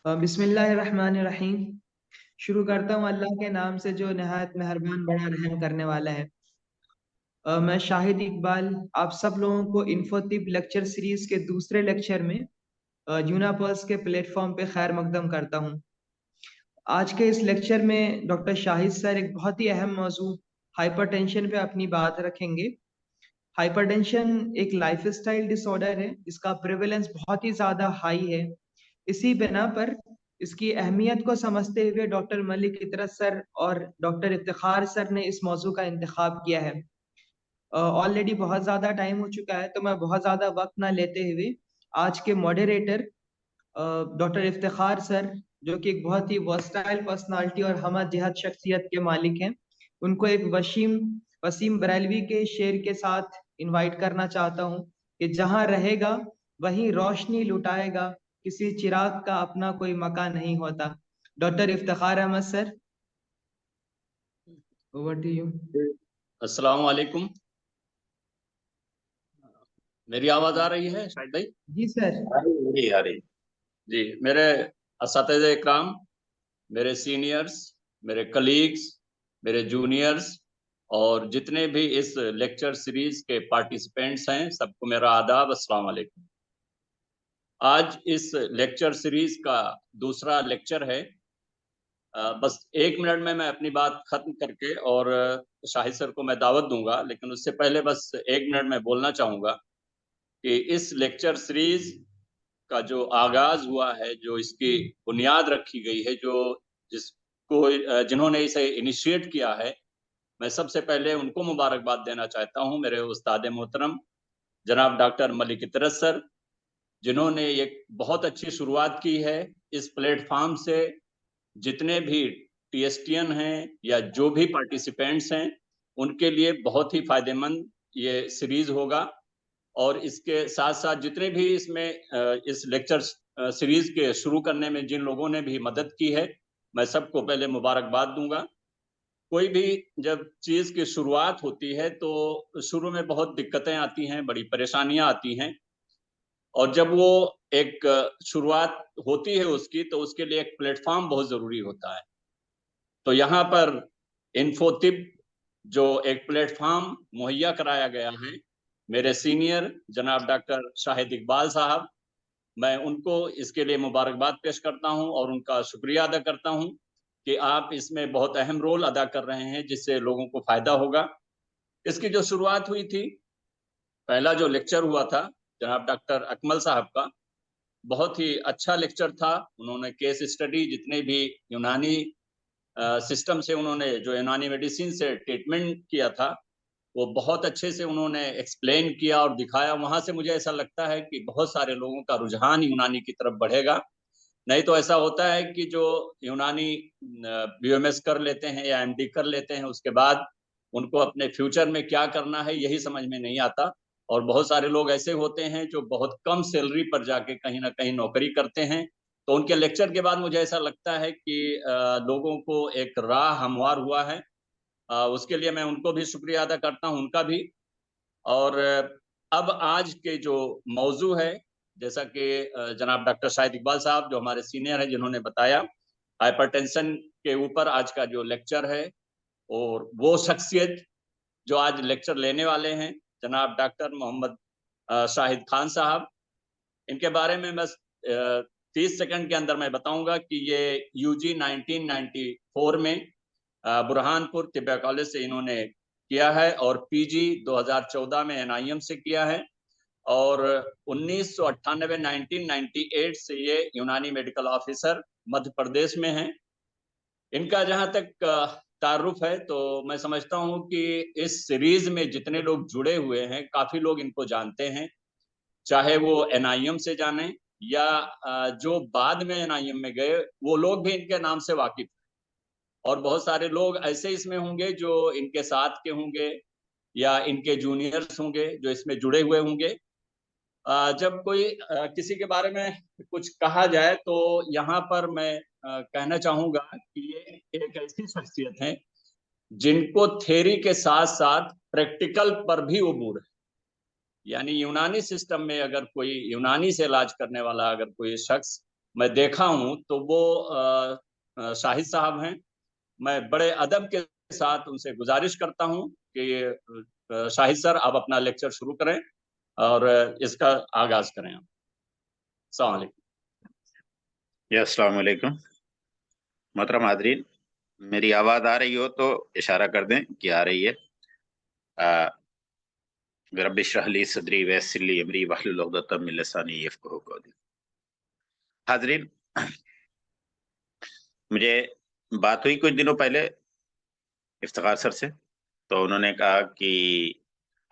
बिस्मिल्लाहिर्रहमानिर्रहीम। शुरू करता हूँ अल्लाह के नाम से जो नहायत मेहरबान बड़ा रहम करने वाला है। मैं शाहिद इकबाल आप सब लोगों को इन्फोटिप लेक्चर सीरीज के दूसरे लेक्चर में यूनापर्स के प्लेटफॉर्म पे खैर मकदम करता हूँ। आज के इस लेक्चर में डॉक्टर शाहिद सर एक बहुत ही अहम मौजू हाइपरटेंशन पे अपनी बात रखेंगे। हाइपरटेंशन एक लाइफस्टाइल डिसऑर्डर है जिसका प्रेवलेंस बहुत ही ज़्यादा हाई है। इसी बिना पर इसकी अहमियत को समझते हुए डॉक्टर मलिक इतरत सर और डॉक्टर इफ्तिखार सर ने इस मौजू का इंतखाब किया है। ऑलरेडी बहुत ज़्यादा टाइम हो चुका है तो मैं बहुत ज़्यादा वक्त ना लेते हुए आज के मॉडरेटर डॉक्टर इफ्तिखार सर, जो कि एक बहुत ही वर्सटाइल पर्सनालिटी और हम जिहद शख्सियत के मालिक हैं, उनको एक वसीम बरेलवी के शेर के साथ इनवाइट करना चाहता हूँ कि जहाँ रहेगा वहीं रोशनी लुटाएगा, किसी चिराग का अपना कोई मकान नहीं होता। Doctor Iftikhar Ahmed sir, over to you. अस्सलाम वालेकुम। मेरी आवाज आ रही है शायद भाई? जी सर। आ रही जी। मेरे असातिज़े इकराम, मेरे सीनियर्स, मेरे कलीग्स, मेरे जूनियर्स और जितने भी इस लेक्चर सीरीज के पार्टिसिपेंट्स हैं, सबको मेरा आदाब, अस्सलाम वालेकुम। आज इस लेक्चर सीरीज का दूसरा लेक्चर है। बस 1 मिनट में मैं अपनी बात खत्म करके और शाहिद सर को मैं दावत दूंगा, लेकिन उससे पहले बस 1 मिनट में बोलना चाहूँगा कि इस लेक्चर सीरीज का जो आगाज हुआ है, जो इसकी बुनियाद रखी गई है, जो जिसको जिन्होंने इसे इनिशिएट किया है, मैं सबसे पहले उनको मुबारकबाद देना चाहता हूं, मेरे उस्ताद मोहतरम जनाब डॉक्टर मलिक इतरत सर, जिन्होंने एक बहुत अच्छी शुरुआत की है। इस प्लेटफॉर्म से जितने भी टीएसटीएन हैं या जो भी पार्टिसिपेंट्स हैं, उनके लिए बहुत ही फायदेमंद ये सीरीज होगा। और इसके साथ साथ जितने भी इसमें इस लेक्चर सीरीज के शुरू करने में जिन लोगों ने भी मदद की है, मैं सबको पहले मुबारकबाद दूंगा। कोई भी जब चीज की शुरुआत होती है तो शुरू में बहुत दिक्कतें आती हैं, बड़ी परेशानियां आती हैं, और जब वो एक शुरुआत होती है उसकी, तो उसके लिए एक प्लेटफॉर्म बहुत जरूरी होता है। तो यहाँ पर इन्फोटिप जो एक प्लेटफॉर्म मुहैया कराया गया है, मेरे सीनियर जनाब डॉक्टर शाहिद इकबाल साहब, मैं उनको इसके लिए मुबारकबाद पेश करता हूं और उनका शुक्रिया अदा करता हूं कि आप इसमें बहुत अहम रोल अदा कर रहे हैं, जिससे लोगों को फायदा होगा। इसकी जो शुरुआत हुई थी, पहला जो लेक्चर हुआ था जनाब डॉक्टर अकमल साहब का, बहुत ही अच्छा लेक्चर था। उन्होंने केस स्टडी, जितने भी यूनानी सिस्टम से उन्होंने, जो यूनानी मेडिसिन से ट्रीटमेंट किया था, वो बहुत अच्छे से उन्होंने एक्सप्लेन किया और दिखाया। वहां से मुझे ऐसा लगता है कि बहुत सारे लोगों का रुझान यूनानी की तरफ बढ़ेगा। नहीं तो ऐसा होता है कि जो यूनानी बीएमएस कर लेते हैं या एमडी कर लेते हैं, उसके बाद उनको अपने फ्यूचर में क्या करना है यही समझ में नहीं आता। और बहुत सारे लोग ऐसे होते हैं जो बहुत कम सैलरी पर जाके कहीं ना कहीं नौकरी करते हैं। तो उनके लेक्चर के बाद मुझे ऐसा लगता है कि लोगों को एक राह हमवार हुआ है। उसके लिए मैं उनको भी शुक्रिया अदा करता हूं, उनका भी। और अब आज के जो मौजू है, जैसा कि जनाब डॉक्टर शाहिद इकबाल साहब जो हमारे सीनियर हैं, जिन्होंने बताया, हाइपरटेंशन के ऊपर आज का जो लेक्चर है, और वो शख्सियत जो आज लेक्चर लेने वाले हैं जनाब डॉक्टर मोहम्मद शाहिद खान साहब, इनके बारे में बस 30 सेकंड के अंदर मैं बताऊंगा कि ये यूजी 1994 में बुरहानपुर तिब्बत कॉलेज से इन्होंने किया है, और पीजी 2014 में एनआईएम से किया है, और 1998 1998 से ये यूनानी मेडिकल ऑफिसर मध्य प्रदेश में हैं। इनका जहां तक तारुफ है, तो मैं समझता हूं कि इस सीरीज में जितने लोग जुड़े हुए हैं, काफी लोग इनको जानते हैं, चाहे वो एनआईएम से जाने या जो बाद में एनआईएम में गए, वो लोग भी इनके नाम से वाकिफ। और बहुत सारे लोग ऐसे इसमें होंगे जो इनके साथ के होंगे या इनके जूनियर्स होंगे जो इसमें जुड़े हुए होंगे। जब कोई किसी के बारे में कुछ कहा जाए, तो यहाँ पर मैं कहना चाहूंगा कि ये एक ऐसी शख्सियत है जिनको थ्योरी के साथ साथ प्रैक्टिकल पर भी अबूर है। यानी यूनानी सिस्टम में अगर कोई यूनानी से इलाज करने वाला अगर कोई शख्स मैं देखा हूं तो वो शाहिद साहब हैं। मैं बड़े अदब के साथ उनसे गुजारिश करता हूं कि शाहिद सर आप अपना लेक्चर शुरू करें और इसका आगाज करें। अस्सलाम वालेकुम। अस्सलाम वालेकुम। मोहतरम हाज़रीन, मेरी आवाज आ रही हो तो इशारा कर दें कि आ रही है। रब्बि इश्रह ली सदरी वयस्सिर ली अमरी वहलुल उक़दतम मिन लिसानी यफ़क़हू क़ौली। हाज़रीन, मुझे बात हुई कुछ दिनों पहले इफ्तिखार सर से, तो उन्होंने कहा कि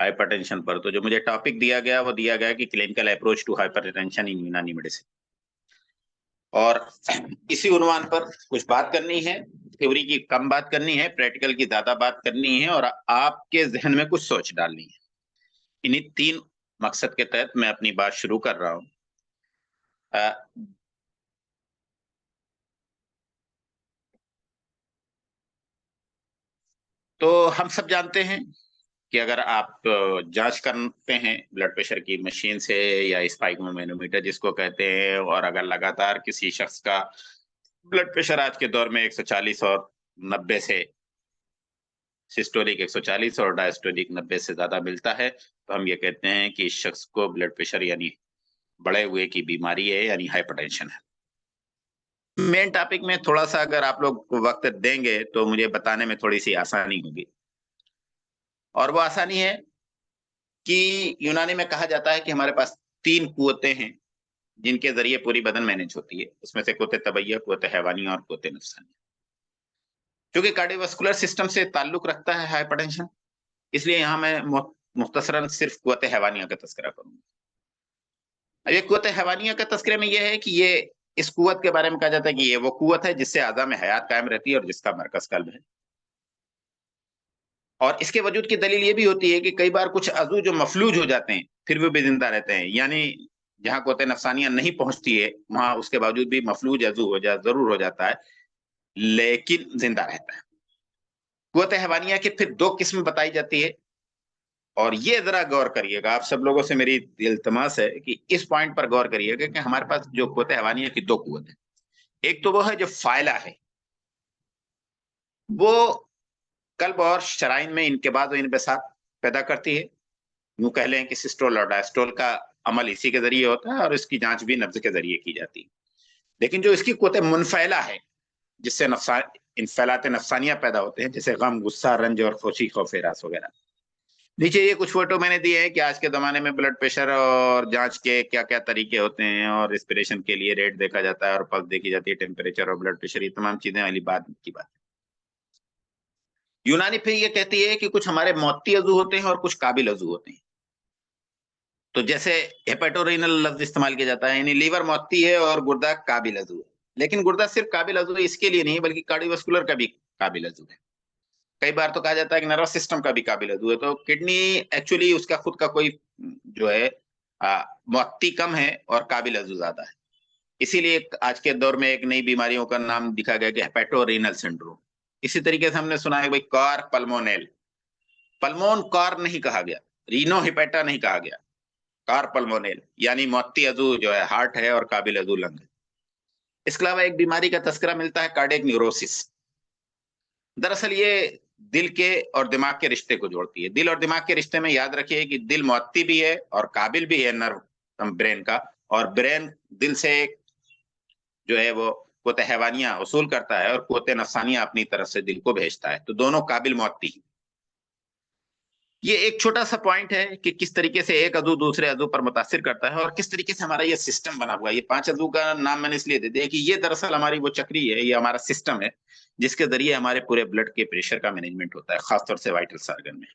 हाइपरटेंशन पर तो जो मुझे टॉपिक दिया गया वो दिया गया कि क्लिनिकल अप्रोच टू हाइपरटेंशन इन यूनानी मेडिसिन, और इसी उन्वान पर कुछ बात करनी है। थ्योरी की कम बात करनी है, प्रैक्टिकल की ज्यादा बात करनी है, और आपके जहन में कुछ सोच डालनी है। इन्हीं 3 मकसद के तहत मैं अपनी बात शुरू कर रहा हूं। तो हम सब जानते हैं कि अगर आप जांच करते हैं ब्लड प्रेशर की मशीन से या स्पाइगोमेनोमीटर जिसको कहते हैं, और अगर लगातार किसी शख्स का ब्लड प्रेशर आज के दौर में 140 और 90 से सिस्टोलिक 140 और डायस्टोलिक 90 से ज्यादा मिलता है, तो हम ये कहते हैं कि इस शख्स को ब्लड प्रेशर यानी बढ़े हुए की बीमारी है, यानी हाइपरटेंशन है। मेन टॉपिक में थोड़ा सा अगर आप लोग वक्त देंगे तो मुझे बताने में थोड़ी सी आसानी होगी, और वो आसानी है कि यूनानी में कहा जाता है कि हमारे पास 3 कुव्वतें हैं जिनके जरिए पूरी बदन मैनेज होती है। उसमें से कुव्वत तबैया, कुव्वत हैवानी और कुव्वत नफ्सानी। क्योंकि कार्डियोवास्कुलर सिस्टम से ताल्लुक रखता है हाइपरटेंशन, इसलिए यहाँ मैं मुख्तसरन सिर्फ कुव्वत हैवानिया का तस्करा करूंगा। अब ये कुव्वत हैवानिया का तस्करे में यह है कि ये इस कुव्वत के बारे में कहा जाता है कि ये वो कुव्वत है जिससे आज़ा में हयात कायम रहती है और जिसका मरकज कल्ब है। और इसके वजूद की दलील ये भी होती है कि कई बार कुछ अज़ू जो मफलूज हो जाते हैं फिर भी जिंदा रहते हैं, यानी जहाँ कुव्वत नफ्सानिया नहीं पहुंचती है वहां उसके बावजूद भी मफलूज अज़ू जरूर हो जाता है, लेकिन जिंदा रहता है। कुव्वत हैवानिया की फिर 2 किस्म बताई जाती है, और ये जरा गौर करिएगा, आप सब लोगों से मेरी इल्तमास है कि इस पॉइंट पर गौर करिएगा कि हमारे पास जो कुव्वत हैवानिया की 2 कुव्वत है। एक तो वो है जो फायला है, वो कल्ब और शराइन में इनक़िबाज़ और इनबिसात पैदा करती है। यूं कह लें कि सिस्टोल और डायस्टोल का अमल इसी के जरिए होता है और इसकी जांच भी नब्ज के जरिए की जाती है। लेकिन जो इसकी कुव्वत मुनफैला है, जिससे इनफैलात नफ्सानिया पैदा होते हैं, जैसे गम, गुस्सा, रंज और खुशी, खौफ रास वगैरह। नीचे ये कुछ फोटो मैंने दिए हैं कि आज के जमाने में ब्लड प्रेशर और जांच के क्या क्या तरीके होते हैं, और रेस्पिरेशन के लिए रेट देखा जाता है और पल्स देखी जाती है, टेम्परेचर और ब्लड प्रेशर, ये तमाम चीजें वाली बात की बात। यूनानी फिर ये कहती है कि कुछ हमारे मौती अज़ू होते हैं और कुछ काबिल अज़ू होते हैं। तो जैसे हेपेटोरेनल लफ्ज इस्तेमाल किया जाता है, यानी लीवर मौती है और गुर्दा काबिल अज़ू है। लेकिन गुर्दा सिर्फ काबिल अज़ू इसके लिए नहीं बल्कि कार्डियोवास्कुलर का भी काबिल अज़ू है। कई बार तो कहा जाता है कि नर्वस सिस्टम का भी काबिल अज़ू है। तो किडनी एक्चुअली उसका खुद का कोई जो है मौती कम है और काबिल अज़ू ज्यादा है। इसीलिए आज के दौर में एक नई बीमारियों का नाम दिखा गया कि हेपेटोरेनल सिंड्रोम। इसी तरीके से हमने सुना है भाई कार पल्मोनेल, पल्मोन कार नहीं कहा गया, रीनो हिपेटा नहीं कहा गया, कार पल्मोनेल यानी मौती अज़ू जो है हार्ट है और काबिल अज़ू लंग है। इसके अलावा एक बीमारी का तस्करा मिलता है कार्डियक न्यूरोसिस। दरअसल ये दिल के और दिमाग के रिश्ते को जोड़ती है। दिल और दिमाग के रिश्ते में याद रखिए कि दिल मौती भी है और काबिल भी है नर्व ब्रेन का, और ब्रेन दिल से जो है वो कुव्वत हैवानिया वसूल करता है और कुव्वत नफ्सानिया अपनी तरफ से दिल को भेजता है। तो दोनों काबिल मौती। ये एक छोटा सा पॉइंट है कि किस तरीके से एक अज़ू दूसरे अज़ू पर मुतासिर करता है और किस तरीके से हमारा ये सिस्टम बना हुआ है। ये 5 अज़ू का नाम मैंने इसलिए दे दिया कि ये दरअसल हमारी वो चक्री है, ये हमारा सिस्टम है जिसके जरिए हमारे पूरे ब्लड के प्रेशर का मैनेजमेंट होता है, खासतौर से वाइटल ऑर्गन में।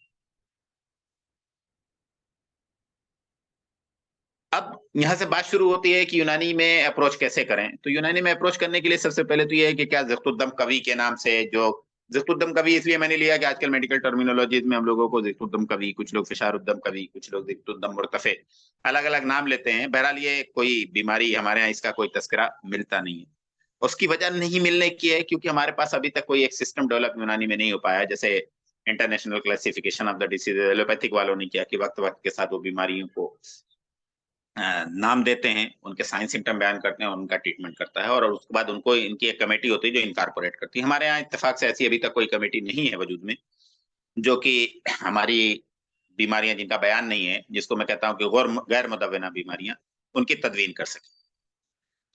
अब यहाँ से बात शुरू होती है कि यूनानी में अप्रोच कैसे करें। तो यूनानी में अप्रोच करने के लिए सबसे पहले तो ये है कि क्या ज़िक्रुद्दम कवी के नाम से, जो ज़िक्रुद्दम कवी इसलिए मैंने लिया कि आजकल मेडिकल टर्मिनोलॉजीज में हम लोगों को ज़िक्रुद्दम कवी, कुछ लोग फिशारुद्दम कवी, कुछ लोग ज़िक्रुद्दम मुर्तफे, अलग अलग नाम लेते हैं। बहरहाल ये कोई बीमारी हमारे यहाँ इसका कोई तस्करा मिलता नहीं है। उसकी वजह नहीं मिलने की है क्योंकि हमारे पास अभी तक कोई एक सिस्टम डेवलप यूनानी में नहीं हो पाया, जैसे international classification of the disease allopathic वालों ने किया कि वक्त वक्त के साथ वो बीमारियों को नाम देते हैं, उनके साइन सिम्टम बयान करते हैं और उनका ट्रीटमेंट करता है, और उसके बाद उनको इनकी एक कमेटी होती है जो इनकॉर्पोरेट करती है। हमारे यहाँ इत्तेफाक से ऐसी अभी तक कोई कमेटी नहीं है वजूद में, जो कि हमारी बीमारियां जिनका बयान नहीं है, जिसको मैं कहता हूं कि गैर मुदव्वना बीमारियां, उनकी तदवीन कर सके।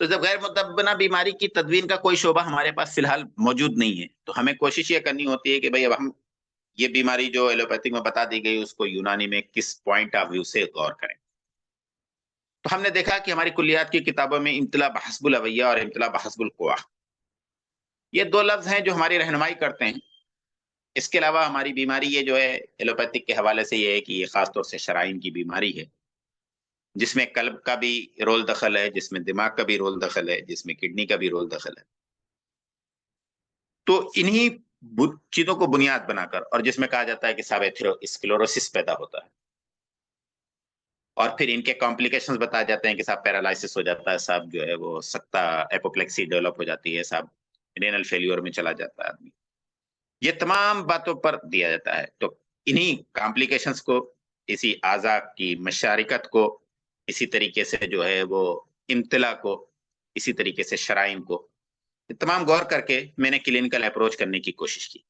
तो जब गैर मुदव्वना बीमारी की तदवीन का कोई शोबा हमारे पास फिलहाल मौजूद नहीं है, तो हमें कोशिश ये करनी होती है कि भाई अब हम ये बीमारी जो एलोपैथिक में बता दी गई उसको यूनानी में किस पॉइंट ऑफ व्यू से गौर करें। तो हमने देखा कि हमारी कुलियात की किताबों में इम्तिला बहस्बुल अवैया और इम्तिला बहस्बुल कुवा, ये दो लफ्ज हैं जो हमारी रहनुमाई करते हैं। इसके अलावा हमारी बीमारी ये जो है एलोपैथिक के हवाले से ये है कि ये खासतौर से शराइन की बीमारी है, जिसमें कल्ब का भी रोल दखल है, जिसमें दिमाग का भी रोल दखल है, जिसमें किडनी का भी रोल दखल है। तो इन्हीं चीजों को बुनियाद बनाकर, और जिसमें कहा जाता है कि साहब एथेरोस्क्लेरोसिस पैदा होता है, और फिर इनके कॉम्प्लिकेशंस बताए जाते हैं कि साहब पैरालिसिस हो जाता है, साहब जो है वो सकता एपोप्लेक्सी डेवलप हो जाती है, साहब रेनल फेल्योर में चला जाता है आदमी। ये तमाम बातों पर दिया जाता है। तो इन्हीं कॉम्प्लिकेशंस को, इसी आज़ा की मशारिकत को, इसी तरीके से जो है वो इम्तिला को, इसी तरीके से शराइन को, तमाम गौर करके मैंने क्लिनिकल अप्रोच करने की कोशिश की।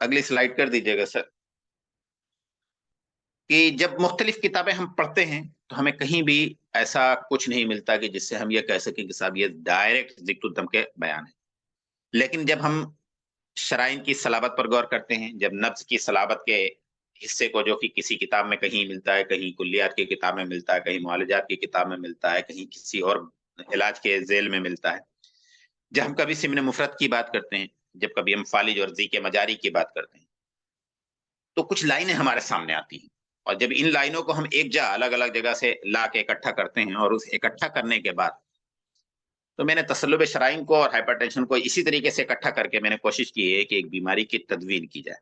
अगली स्लाइड कर दीजिएगा सर। कि जब मुख्तलिफ किताबें हम पढ़ते हैं तो हमें कहीं भी ऐसा कुछ नहीं मिलता कि जिससे हम ये कह सकें कि साहब ये डायरेक्ट जिक्र के बयान है। लेकिन जब हम शराइन की सलाबत पर गौर करते हैं, जब नब्ज की सलाबत के हिस्से को, जो कि किसी किताब में कहीं मिलता है, कहीं कुल्लियात की किताब में मिलता है, कहीं मुआलजात की किताब में मिलता है, कहीं किसी और इलाज के जेल में मिलता है, जब हम कभी सिमन मुफरत की बात करते हैं, जब कभी हम फालिज और जी के मजारी की बात करते हैं, तो कुछ लाइनें हमारे सामने आती हैं। और जब इन लाइनों को हम अलग अलग जगह से ला के इकट्ठा करते हैं, और उस इकट्ठा करने के बाद तो मैंने तसल्लुब शराइन को और हाइपरटेंशन को इसी तरीके से इकट्ठा करके मैंने कोशिश की है कि एक बीमारी की तदवीन की जाए।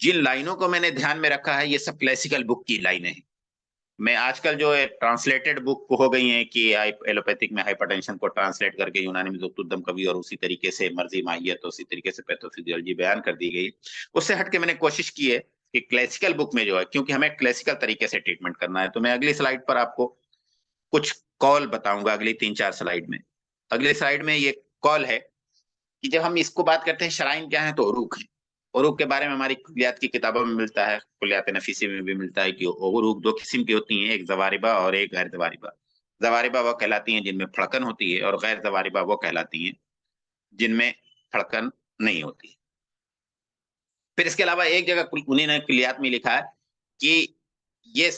जिन लाइनों को मैंने ध्यान में रखा है, ये सब क्लासिकल बुक की लाइनें हैं। मैं आजकल जो है ट्रांसलेटेड बुक हो गई हैं कि एलोपैथिक में हाइपरटेंशन को ट्रांसलेट करके यूनानी में ज़ब्तुद्दम कवी और उसी तरीके से मर्जी माहियत, उसी तरीके से पैथोफिजियोलॉजी बयान कर दी गई। उससे हट के मैंने कोशिश की है कि क्लासिकल बुक में जो है, क्योंकि हमें क्लासिकल तरीके से ट्रीटमेंट करना है, तो मैं अगली स्लाइड पर आपको कुछ कॉल बताऊंगा, अगली 3-4 स्लाइड में। अगली स्लाइड में ये कॉल है कि जब हम इसको बात करते हैं शराइन क्या है, तो उरूक है। उरूक के बारे में हमारी कुलियात की किताबों में मिलता है, कुलियात नफीसी में भी मिलता है कि उरूक दो किस्म की होती हैं, एक जवारिबा और एक गैर जवारिबा। जवारिबा वो कहलाती हैं जिनमें फड़कन होती है, और गैर जवारिबा वो कहलाती हैं जिनमें फड़कन नहीं होती है। फिर इसके अलावा एक जगह उन्हीं ने कुलियात में लिखा है कि ये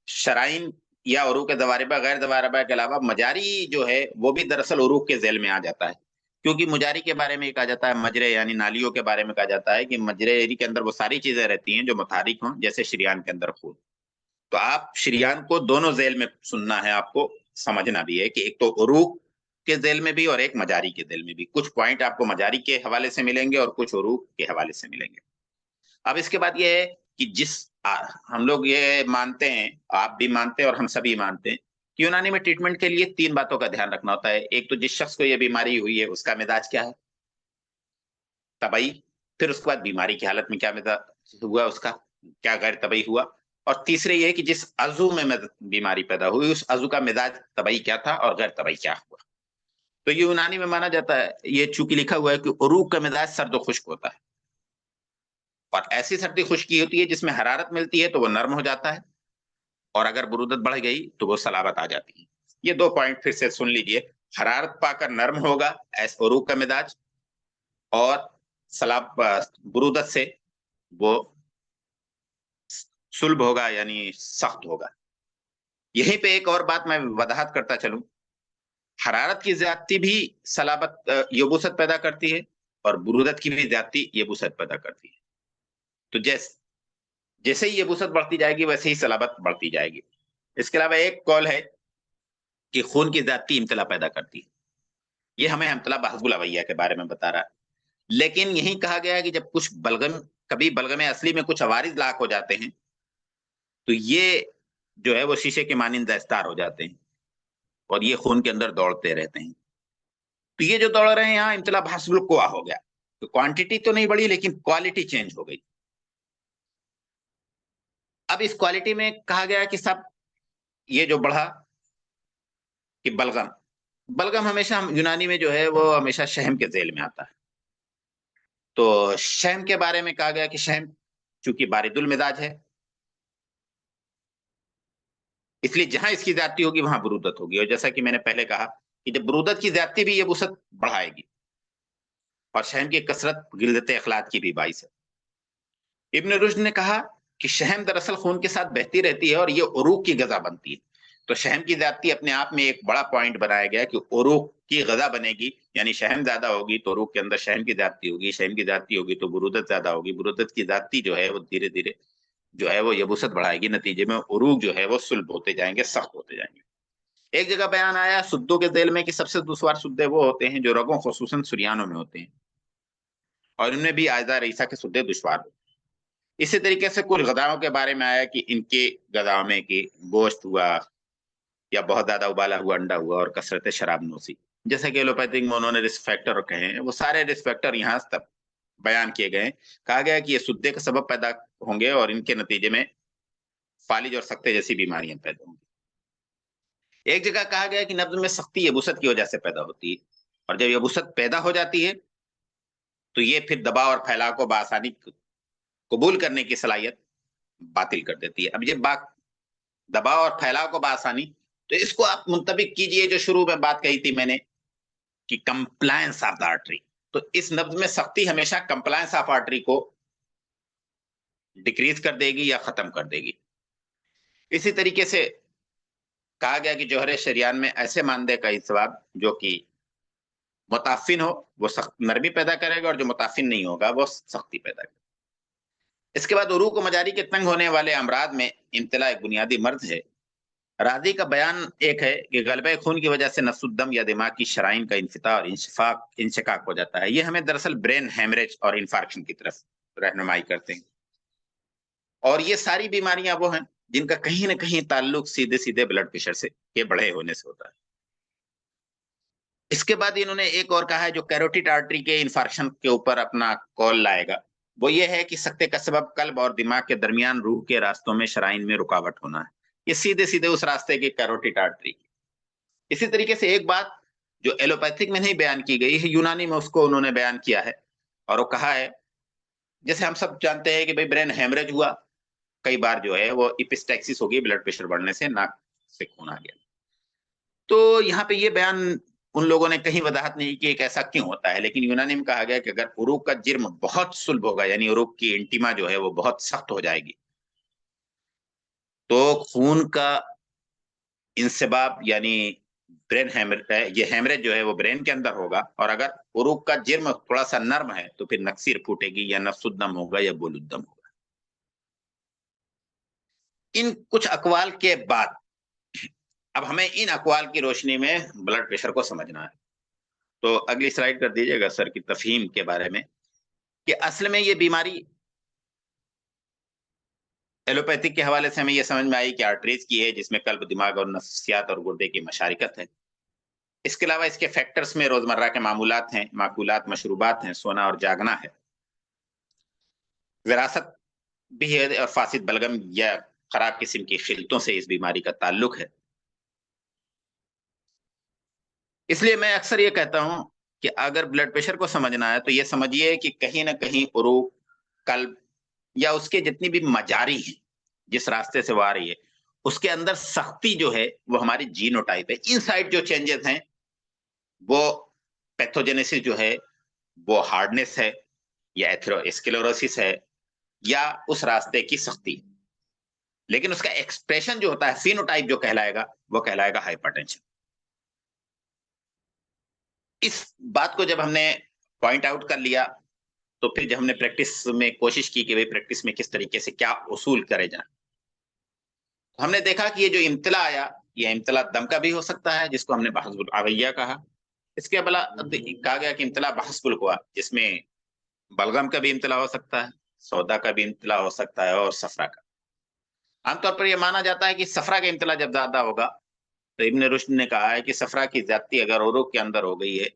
शराइन या उरूक जवारिबा गैर जवारिबा के अलावा मजारी जो है वो भी दरअसल उरूक के जेल में आ जाता है, क्योंकि मुजारी के बारे में कहा जाता है, मजरे यानी नालियों के बारे में कहा जाता है कि मजरे के अंदर वो सारी चीजें रहती हैं जो मुतारिक हों, जैसे शरियान के अंदर खून। तो आप शरियान को दोनों जेल में सुनना है, आपको समझना भी है कि एक तो उरूक के जेल में भी और एक मजारी के जेल में भी। कुछ पॉइंट आपको मजारी के हवाले से मिलेंगे और कुछ उरूक के हवाले से मिलेंगे। अब इसके बाद ये है कि हम लोग ये मानते हैं, आप भी मानते हैं और हम सभी मानते हैं कि यूनानी में ट्रीटमेंट के लिए 3 बातों का ध्यान रखना होता है। एक तो जिस शख्स को ये बीमारी हुई है उसका मिजाज क्या है, तबई, फिर उसके बाद बीमारी की हालत में क्या मिजाज हुआ उसका, क्या गैर तबई हुआ, और तीसरे ये है कि जिस अजू में बीमारी पैदा हुई उस अजू का मिजाज तबई क्या था और गैर तबई क्या हुआ। तो ये यूनानी में माना जाता है, ये चूंकि लिखा हुआ है कि उरूक का मिजाज सर्द खुश्क होता है, और ऐसी सर्दी खुश्की होती है जिसमें हरारत मिलती है तो वो नर्म हो जाता है, और अगर बुरूदत बढ़ गई तो वो सलाबत आ जाती है। ये 2 पॉइंट फिर से सुन लीजिए, हरारत पाकर नर्म होगा उरूक का मिजाज, और बुरूदत से वो सुल्ब होगा यानी सख्त होगा। यहीं पे एक और बात मैं वजाहत करता चलूं, हरारत की ज्यादती भी सलाबत यबूसत पैदा करती है, और बुरूदत की भी ज्यादती यबूसत पैदा करती है। तो जैसे ही यबूसत बढ़ती जाएगी वैसे ही सलाबत बढ़ती जाएगी। इसके अलावा एक कॉल है कि खून की ज्यादती इम्तिला पैदा करती है। ये हमें इम्तिला बहस्बुल अवैया के बारे में बता रहा है। लेकिन यही कहा गया है कि जब कुछ कभी बलगम असली में कुछ अवारिज लाक हो जाते हैं तो ये जो है वो शीशे के मानिंद दस्तार हो जाते हैं, और ये खून के अंदर दौड़ते रहते हैं। तो ये जो दौड़ रहे हैं यहाँ इम्तिला बहस्बुल कुवा हो गया। तो क्वांटिटी तो नहीं बढ़ी लेकिन क्वालिटी चेंज हो गई। अब इस क्वालिटी में कहा गया कि सब ये जो बढ़ा कि बलगम, बलगम हमेशा यूनानी में जो है वो हमेशा शहम के झेल में आता है। तो शहम के बारे में कहा गया कि शहम चूंकि बारिदुल मिजाज है, इसलिए जहां इसकी ज्यादती होगी वहां बुरूदत होगी। और जैसा कि मैंने पहले कहा कि जब बुरूदत की ज्यादती भी ये वसअत बढ़ाएगी, और शहम की कसरत गिल्दत अखलाक की भी बाइस है। इब्न रुश्द ने कहा कि शहम दरअसल खून के साथ बहती रहती है और ये उरूक की गजा बनती है। तो शहम की ज्यादती अपने आप में एक बड़ा पॉइंट बनाया गया कि उरूक की गजा बनेगी, यानी शहम ज्यादा होगी तो उरूक के अंदर शहम की ज्यादती होगी, शहम की ज्यादती होगी तो बुरूदत ज्यादा होगी, बुरूदत की ज्यादती जो है वो धीरे धीरे जो है वो यबूसत बढ़ाएगी, नतीजे में उरूक जो है वो सुल्ब होते जाएंगे, सख्त होते जाएंगे। एक जगह बयान आया सुद्दों के झेल में कि सबसे दुश्वार सुद्दे वो होते हैं जो रगों खुसूसन सुरियानों में होते हैं, और इनमें भी आयजा रईसा के सुद्दे दुश्वार होते हैं। इसी तरीके से कुछ गदाओं के बारे में आया कि इनके गदाओं में कि गोश्त हुआ या बहुत ज्यादा उबाला हुआ अंडा हुआ और कसरत शराब नोशी। जैसे कि एलोपैथिक में उन्होंने रिस्क फैक्टर कहे हैं, वो सारे रिस्क फैक्टर यहाँ तक बयान किए गए। कहा गया कि ये सुद्दे का सबब पैदा होंगे और इनके नतीजे में फालिज और सख्ते जैसी बीमारियां पैदा होंगी। एक जगह कहा गया कि नब्ज में सख्ती यबूसत की वजह से पैदा होती है, और जब यबूसत पैदा हो जाती है तो ये फिर दबाव और फैलाव को बआसानी कबूल करने की सलाहियत बातिल कर देती है। अब ये बात दबाव और फैलाव को बआसानी, तो इसको आप मुंतबिक कीजिए जो शुरू में बात कही थी मैंने कि कंप्लायंस ऑफ द आर्टरी। तो इस नब्ज में सख्ती हमेशा कंप्लायंस ऑफ आर्टरी को डिक्रीज कर देगी या खत्म कर देगी। इसी तरीके से कहा गया कि जौहर शरियान में ऐसे मानदे का इस्वाब जो कि मुताफिन हो वो सख्त नरमी पैदा करेगा, और जो मुताफिन नहीं होगा वो सख्ती पैदा करेगा। इसके बाद उरूक व मजारी के तंग होने वाले अमराज में इम्तिला एक बुनियादी मर्ज है। राजी का बयान एक है कि गलबे खून की वजह से नसुद्दम या दिमाग की शराइन का इंफिता और इंशिकाक हो जाता है। ये हमें दरअसल ब्रेन हेमरेज और इंफार्क्शन की तरफ रहनुमाई करते हैं, और ये सारी बीमारियां वो हैं जिनका कहीं ना कहीं ताल्लुक सीधे सीधे ब्लड प्रेशर से के बढ़े होने से होता है। इसके बाद इन्होंने एक और कहा है जो कैरोटिड आर्टरी के इंफार्क्शन के ऊपर अपना कॉल लाएगा, वो ये है कि सख्ते का सबब कल्ब और दिमाग के दरमियान रूह के रास्तों में शराइन में रुकावट होना है। ये सीधे सीधे उस रास्ते की कैरोटिड आर्टरी। इसी तरीके से एक बात जो एलोपैथिक में नहीं बयान की गई है, यूनानी में उसको उन्होंने बयान किया है, और वो कहा है जैसे हम सब जानते हैं कि भाई ब्रेन हेमरेज हुआ, कई बार जो है वो इपिस्टैक्सिस होगी, ब्लड प्रेशर बढ़ने से नाक से खून आ गया। तो यहाँ पे ये बयान उन लोगों ने कहीं वजाहत नहीं की कि ऐसा क्यों होता है, लेकिन यूनानी में कहा गया कि अगर उरूक का जिर्म बहुत सुल्ब होगा, यानी उरूक की इंटिमा जो है वो बहुत सख्त हो जाएगी, तो खून का इंसबाब यानी ब्रेन हेमरेज, ये हेमरेज जो है वो ब्रेन के अंदर होगा, और अगर उरूक का जिर्म थोड़ा सा नर्म है तो फिर नक्सीर फूटेगी या नफसुद्दम होगा या बोलुद्दम होगा। इन कुछ अकवाल के बाद अब हमें इन अकवाल की रोशनी में ब्लड प्रेशर को समझना है। तो अगली स्लाइड कर दीजिएगा सर की तफहीम के बारे में कि असल में ये बीमारी एलोपैथिक के हवाले से हमें यह समझ में आई कि आर्टरीज की है, जिसमें कल्ब, दिमाग और नफ्सियात और गुर्दे की मशारिकत है। इसके अलावा इसके फैक्टर्स में रोजमर्रा के मामूलात हैं, माकूलात, मशरूबात हैं, सोना और जागना है, विरासत भी है, और फासिद बलगम या खराब किस्म की खिलतों से इस बीमारी का ताल्लुक है। इसलिए मैं अक्सर ये कहता हूं कि अगर ब्लड प्रेशर को समझना है तो ये समझिए कि कहीं ना कहीं उरूक, कल्ब या उसके जितनी भी मजारी हैं, जिस रास्ते से वो आ रही है, उसके अंदर सख्ती जो है वो हमारी जीनोटाइप है। इनसाइड जो चेंजेस हैं वो पैथोजेनेसिस जो है वो हार्डनेस है या एथेरोस्क्लेरोसिस है या उस रास्ते की सख्ती, लेकिन उसका एक्सप्रेशन जो होता है, फिनोटाइप जो कहलाएगा, वो कहलाएगा हाइपरटेंशन। इस बात को जब हमने पॉइंट आउट कर लिया तो फिर जब हमने प्रैक्टिस में कोशिश की कि भाई प्रैक्टिस में किस तरीके से क्या उसूल करे जाए, तो हमने देखा कि ये जो इम्तिला आया, ये इम्तिला दम का भी हो सकता है जिसको हमने बहसबुल आगैया कहा। इसके अलावा कहा गया कि इम्तिला बहसबुल हुआ, जिसमें बलगम का भी इम्तिला हो सकता है, सौदा का भी इम्तिला हो सकता है, और सफरा का। आमतौर पर यह माना जाता है कि सफरा का इम्तिला जब ज्यादा होगा, तो इब्न रुश्द ने कहा है कि सफरा की ज्यादती अगर उरूक के अंदर हो गई है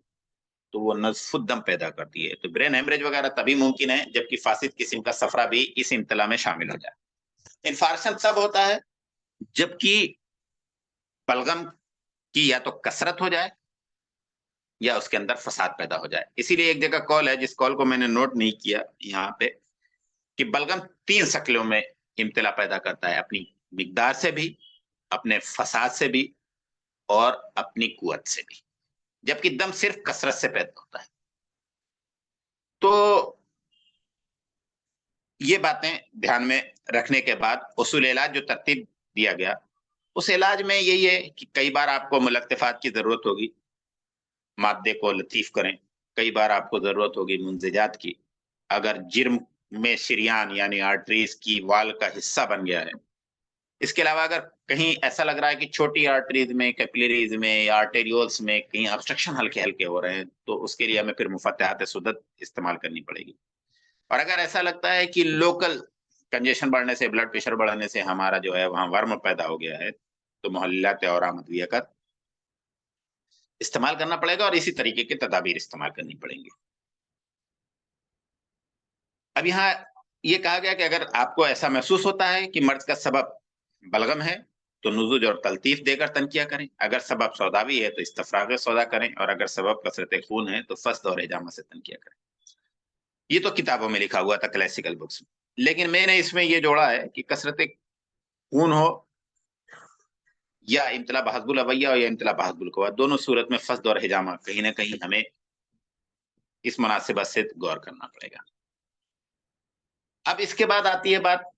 तो वो नज़्फुद्दम पैदा करती है। तो ब्रेन हेमरेज वगैरह तभी मुमकिन है जबकि फासिद किस्म का सफरा भी इस इम्तिला में शामिल हो जाए। इन्फार्क्शन तब होता है जबकि बलगम की या तो कसरत हो जाए या उसके अंदर फसाद पैदा हो जाए। इसीलिए एक जगह कॉल है, जिस कॉल को मैंने नोट नहीं किया यहाँ पे, कि बलगम 3 शक्लों में इम्तिला पैदा करता है, अपनी मिकदार से भी, अपने फसाद से भी और अपनी कुव्वत से भी, जबकि दम सिर्फ कसरत से पैदा होता है। तो ये बातें ध्यान में रखने के बाद उसूल इलाज जो तरतीब दिया गया, उस इलाज में यही है कि कई बार आपको मुलत्तिफात की जरूरत होगी, मादे को लतीफ करें, कई बार आपको जरूरत होगी मुंजिजात की, अगर जिर्म में शरियान यानी आर्टरीज की वाल का हिस्सा बन गया है। इसके अलावा अगर कहीं ऐसा लग रहा है कि छोटी आर्टरीज में, कैपिलरीज में या आर्टेरियोल्स में कहीं ऑब्स्ट्रक्शन हल्के हल्के हो रहे हैं, तो उसके लिए हमें फिर मुफत्तिहात सुदत इस्तेमाल करनी पड़ेगी। और अगर ऐसा लगता है कि लोकल कंजेशन बढ़ने से, ब्लड प्रेशर बढ़ने से हमारा जो है वहां वर्म पैदा हो गया है, तो मुहल्लात और अदविया का इस्तेमाल करना पड़ेगा और इसी तरीके के तदाबीर इस्तेमाल करनी पड़ेंगी। अब यहाँ ये कहा गया कि अगर आपको ऐसा महसूस होता है कि मर्ज का सबब बलगम है, तो नुज़ुज और तलतीफ देकर तनकिया करें। अगर सबब सौदावी है तो इस्तफराग सौदा करें, और अगर सबब कसरत खून है तो फस्द और हिजामा से तनकिया करें। ये तो किताबों में लिखा हुआ था, क्लासिकल बुक्स में, लेकिन मैंने इसमें ये जोड़ा है कि कसरत खून हो या इम्तिला बहस्बुल अवैया हो या इम्तिला बहस्बुल कवा, दोनों सूरत में फस्द और हिजामा कहीं ना कहीं हमें इस मुनासिबत से गौर करना पड़ेगा। अब इसके बाद आती है बात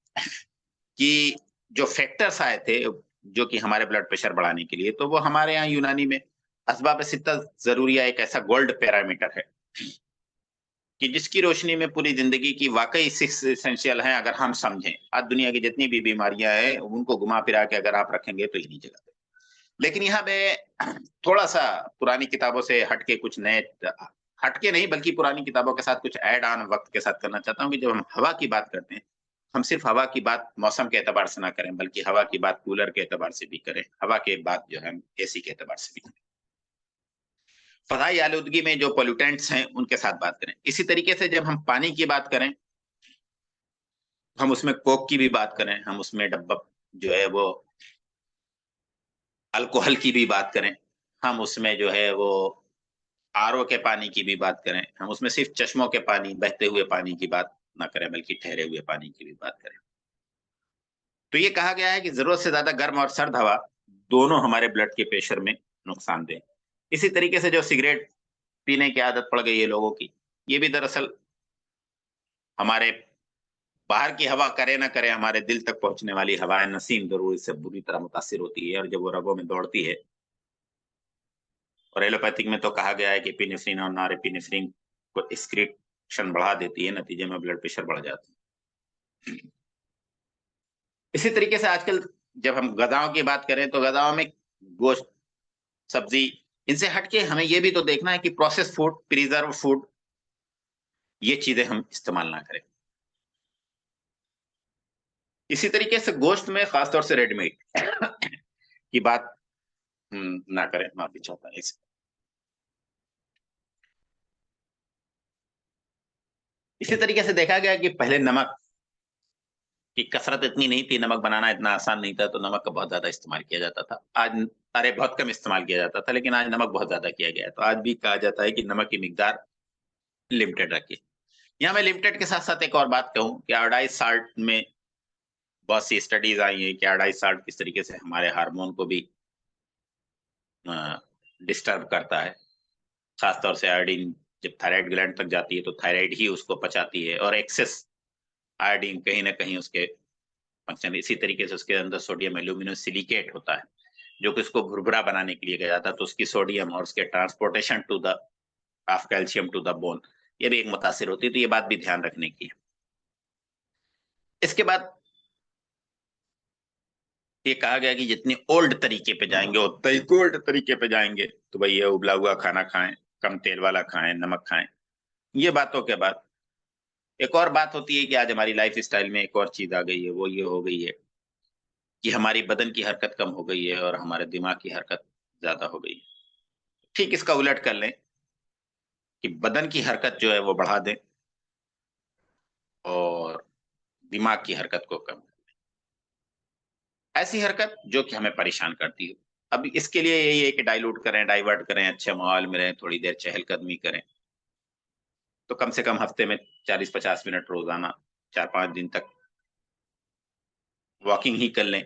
कि जो फैक्टर्स आए थे जो कि हमारे ब्लड प्रेशर बढ़ाने के लिए, तो वो हमारे यहाँ यूनानी में असबाब सित्ता जरूरिया एक ऐसा गोल्ड पैरामीटर है कि जिसकी रोशनी में पूरी जिंदगी की वाकई 6 एसेंशियल हैं अगर हम समझें। आज दुनिया की जितनी भी बीमारियां हैं उनको घुमा फिरा के अगर आप रखेंगे तो इन्हीं जगह पे। लेकिन यहाँ मैं थोड़ा सा पुरानी किताबों से हटके कुछ नए, हटके नहीं बल्कि पुरानी किताबों के साथ कुछ ऐड ऑन वक्त के साथ करना चाहता हूँ कि जब हम हवा की बात करते हैं, हम सिर्फ हवा की बात मौसम के एतबार से ना करें, बल्कि हवा की बात कूलर के एतबार से भी करें, हवा के बात जो है एसी के एतबार से भी करें, फज़ाई आलूदगी में जो पोल्यूटेंट्स हैं उनके साथ बात करें। इसी तरीके से जब हम पानी की बात करें, हम उसमें कोक की भी बात करें, हम उसमें डब्बा जो है वो अल्कोहल की भी बात करें, हम उसमें जो है वो आरओ के पानी की भी बात करें, हम उसमें सिर्फ चश्मों के पानी, बहते हुए पानी की बात ना करें बल्कि ठहरे हुए पानी की भी बात करें। तो ये कहा गया है कि जरूरत से ज्यादा गर्म और सर्द हवा दोनों हमारे ब्लड के प्रेशर में नुकसानदेह। इसी तरीके से जो सिगरेट पीने की आदत पड़ गई है लोगों की, ये भी दरअसल हमारे बाहर की हवा करे ना करे, हमारे दिल तक पहुंचने वाली हवाएं नसीम जरूर इससे बुरी तरह मुतासिर होती है, और जब वो रगों में दौड़ती है, और एलोपैथिक में तो कहा गया है कि एपिनेफ्रिन और नॉरएपिनेफ्रिन को एक्सक्रीशन बढ़ा देती है, नतीजे में ब्लड प्रेशर बढ़ जाता है। इसी तरीके से आजकल जब हम गदाओं की बात करें तो गदाओं में गोश्त, सब्जी, इनसे हटके हमें ये भी तो देखना है कि प्रोसेस फूड, प्रिजर्व फूड, ये चीजें हम इस्तेमाल ना करें। इसी तरीके से गोश्त में खासतौर से रेड मीट की बात ना करें, माफी चाहता है। इसी तरीके से देखा गया कि पहले नमक की कसरत इतनी नहीं थी, नमक बनाना इतना आसान नहीं था, तो नमक का बहुत ज्यादा इस्तेमाल किया जाता था। आज अरे बहुत कम इस्तेमाल किया जाता था, लेकिन आज नमक बहुत ज्यादा किया गया है। तो आज भी कहा जाता है कि नमक की मिकदार लिमिटेड रखिए। यहाँ मैं लिमिटेड के साथ साथ एक और बात कहूँ कि आयोडाइज साल्ट में बहुत सी स्टडीज आई है कि आयोडाइज साल्ट किस तरीके से हमारे हार्मोन को भी डिस्टर्ब करता है। खासतौर से आयोडीन जब थायराइड ग्लैंड तक जाती है तो थायराइड ही उसको पचाती है, और एक्सेस आयोडीन कहीं ना कहीं उसके फंक्शन। इसी तरीके से उसके अंदर सोडियम एल्यूमिनो सिलिकेट होता है जो कि उसको भुरभुरा बनाने के लिए किया जाता है, तो उसकी सोडियम और उसके transportation to the of calcium to the bone, ये भी एक मुतासिर होती है। तो ये बात भी ध्यान रखने की है। इसके बाद ये कहा गया कि जितने ओल्ड तरीके पे जाएंगे, उतना ही गोल्ड तरीके पे जाएंगे, तो भाई ये उबला हुआ खाना खाएं, कम तेल वाला खाएं, नमक खाएं। ये बातों के बाद एक और बात होती है कि आज हमारी लाइफ स्टाइल में एक और चीज आ गई है, वो ये हो गई है कि हमारी बदन की हरकत कम हो गई है और हमारे दिमाग की हरकत ज्यादा हो गई है। ठीक इसका उलट कर लें कि बदन की हरकत जो है वो बढ़ा दें और दिमाग की हरकत को कम कर दें। ऐसी हरकत जो कि हमें परेशान करती है। अब इसके लिए यही है कि डाइल्यूट करें, डाइवर्ट करें, अच्छे माहौल में रहें, थोड़ी देर चहलकदमी करें, तो कम से कम हफ्ते में 40-50 मिनट रोजाना 4-5 दिन तक वॉकिंग ही कर लें।